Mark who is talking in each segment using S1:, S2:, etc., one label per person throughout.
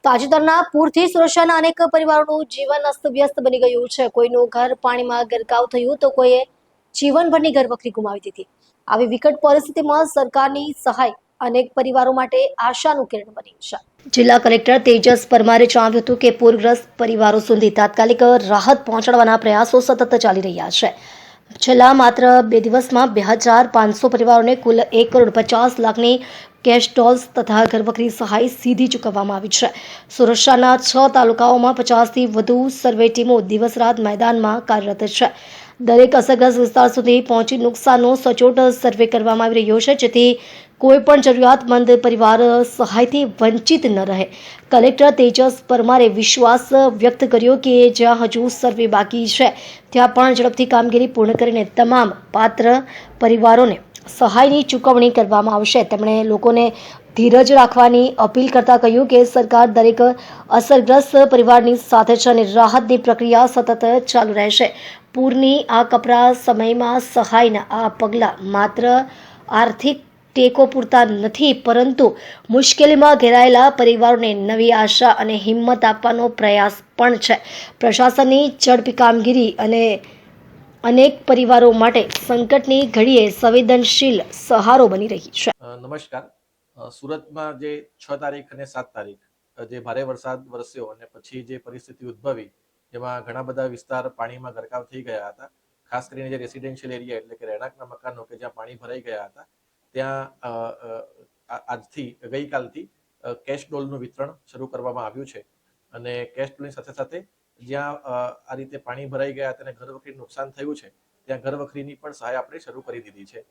S1: તાજેતરના પૂરથી સુરક્ષાના અનેક પરિવારોનું જીવન અસ્તવ્યસ્ત બની ગયું છે. કોઈનું ઘર પાણીમાં ગરકાવ થયું તો કોઈએ જીવનભરની ઘરવખરી ગુમાવી દીધી. આવી વિકટ પરિસ્થિતિમાં સરકારની સહાય અનેક પરિવારો માટે આશાનું કિરણ બની છે. જિલ્લા કલેક્ટર તેજસ પરમારે જણાવ્યું હતું કે પૂરગ્રસ્ત પરિવારો સુધી તાત્કાલિક રાહત પહોંચાડવાના પ્રયાસો સતત ચાલી રહ્યા છે. છેલ્લા માત્ર 2 દિવસમાં 2500 પરિવારોને કુલ 1,50,00,000ની કેશ ડોલ્સ તથા ઘરવખરી સહાય સીધી ચૂકવવામાં આવી છે. સુરક્ષાના 6 તાલુકાઓમાં 50થી વધુ સર્વે ટીમો દિવસ રાત મેદાનમાં કાર્યરત છે. દરેક અસરગ્રસ્ત વિસ્તાર સુધી પહોંચી નુકસાનનો સચોટ સર્વે કરવામાં આવી રહ્યો છે, જેથી કોઈપણ જરૂરિયાતમંદ પરિવાર સહાયથી વંચિત ન રહે. કલેક્ટર તેજસ પરમારે વિશ્વાસ વ્યક્ત કર્યો કે જ્યાં હજુ સર્વે બાકી છે ત્યાં પણ ઝડપથી કામગીરી પૂર્ણ કરીને તમામ પાત્ર પરિવારોને સહાયની ચૂકવણી કરવામાં આવશે. તેમણે લોકોને ધીરજ રાખવાની અપીલ કરતા કહ્યું કે સરકાર દરેક અસરગ્રસ્ત પરિવારની સાથે છે અને રાહતની પ્રક્રિયા સતત ચાલુ રહેશે. પૂરની આ કપરા સમયમાં સહાયના આ પગલાં માત્ર આર્થિક ટેકો પૂરતા નથી, પરંતુ મુશ્કેલીમાં ઘેરાયેલા પરિવારોને નવી આશા અને હિંમત આપવાનો પ્રયાસ પણ છે. પ્રશાસનની ઝડપી કામગીરી અને અનેક પરિવારો માટે સંકટની ઘડીએ સંવેદનશીલ સહારો બની રહી છે.
S2: નમસ્કાર. સુરતમાં જે 6 તારીખ અને 7 તારીખ જે ભારે વરસાદ વરસ્યો અને પછી જે પરિસ્થિતિ ઉદ્ભવી, જેમાં ઘણા બધા વિસ્તાર પાણીમાં ગરકાવ થઈ ગયા હતા. ખાસ કરીને જે રેસિડેન્શિયલ એરિયા એટલે કે રહેણાંકના મકાનો કે જ્યાં પાણી ભરાઈ ગયા હતા, ત્યાં આજથી ગઈકાલથી કેશ ડોલનું વિતરણ શરૂ કરવામાં આવ્યું છે. અને કેશ ડોલની સાથે સાથે જ્યાં આ રીતે પાણી ભરાઈ ગયા હતા અને ઘરવખરીને નુકસાન થયું છે, ત્યાં ઘરવખરીની પણ સહાય આપણે શરૂ કરી દીધી છે.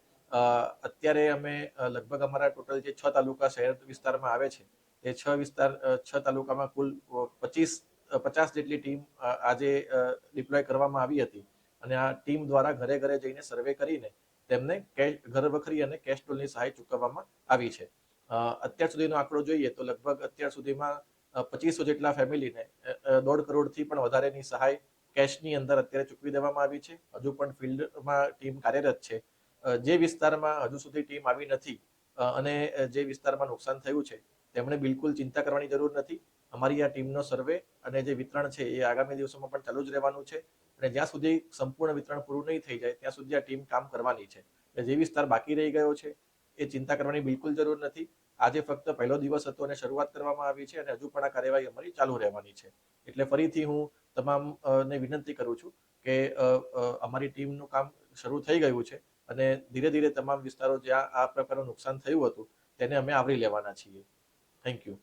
S2: અત્યારે અમે લગભગ અમારા ટોટલ જે 6 તાલુકા શહેર વિસ્તારમાં આવે છે, એ 6 તાલુકામાં કુલ 50 જેટલી ટીમ આજે ડિપ્લોય કરવામાં આવી હતી. અને આ ટીમ દ્વારા ઘરે ઘરે જઈને સર્વે કરીને તેમને ઘરવખરી અને કેશ ડોલની સહાય ચૂકવવામાં આવી છે. અત્યાર સુધીનો આંકડો જોઈએ તો લગભગ અત્યાર સુધીમાં 2500 જેટલા ફેમિલીને 1.5 કરોડથી પણ વધારેની સહાય કેશની અંદર અત્યારે ચૂકવી દેવામાં આવી છે. હજુ પણ ફિલ્ડમાં ટીમ કાર્યરત છે. જે વિસ્તારમાં હજુ સુધી ટીમ આવી નથી અને જે વિસ્તારમાં નુકસાન થયું છે, તેમણે બિલકુલ ચિંતા કરવાની જરૂર નથી. અમારી આ ટીમનો સર્વે અને જે વિતરણ છે એ આગામી દિવસોમાં પણ ચાલુ જ રહેવાનું છે. અને જ્યાં સુધી સંપૂર્ણ વિતરણ પૂરું નહીં થઈ જાય ત્યાં સુધી આ ટીમ કામ કરવાની છે. જે વિસ્તાર બાકી રહી ગયો છે એ ચિંતા કરવાની બિલકુલ જરૂર નથી. આજે ફક્ત પહેલો દિવસ હતો અને શરૂઆત કરવામાં આવી છે અને હજુ પણ આ કાર્યવાહી અમારી ચાલુ રહેવાની છે. એટલે ફરીથી હું તમામને વિનંતી કરું છું કે અમારી ટીમનું કામ શરૂ થઈ ગયું છે અને ધીરે ધીરે તમામ વિસ્તારો જ્યાં આ પ્રકારનું નુકસાન થયું હતું તેને અમે આવરી લેવાના છીએ. Thank you.